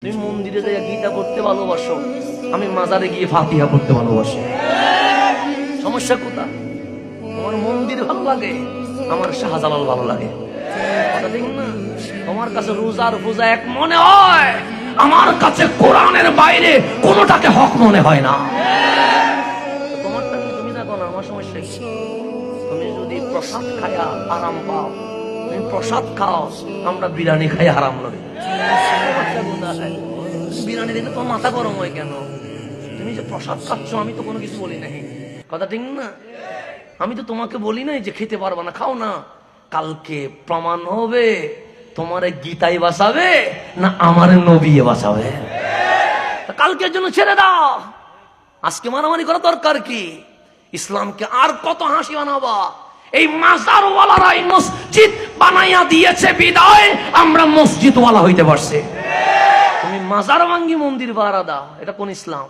তুমি মন্দিরে যাই গীতা পড়তে ভালোবাসো, আমি মাজারে গিয়ে ফাতিহা পড়তে ভালোবাসি। সমস্যা কোথায়? তোমার মন্দির ভালো লাগে, আমার শাহজালাল ভালো লাগে। কথা ঠিক না? তোমার কাছে রোজার পূজা এক মনে হয়, আমার কাছে কোরআনের বাইরে কোনোটাকে হক মনে হয় না। তোমারটা তুমি দেখো না, আমার সমস্যা কি? তুমি যদি প্রসাদ খায়া আরাম পাও, তুমি প্রসাদ খাও, আমরা বিরিয়ানি খাই হারাম লাগে। বিরিয়ানি দেখে তোমার মাথা গরম হয় কেন? তুমি যে প্রসাদ খাচ্ছ, আমি তো কোনো কিছু বলি নাই। কথা ঠিক না? আমি তো তোমাকে বলি নাই যে খেতে পারবা না, খাও না। কালকে প্রমাণ হবে তোমার গীতাই বাঁচাবে না আমার নবী বাঁচাবে। কালকের জন্য ছেড়ে দাও, আজকে মারামারি করা দরকার কি? ইসলামকে আর কত হাসি বানাবা? এই মাজারওয়ালারাই মসজিদ বানাইয়া দিয়েছে বিদায় আমরা মসজিদওয়ালা হইতে পারছি। তুমি মাজার ভাঙ্গি মন্দির বাড়া দাও, এটা কোন ইসলাম?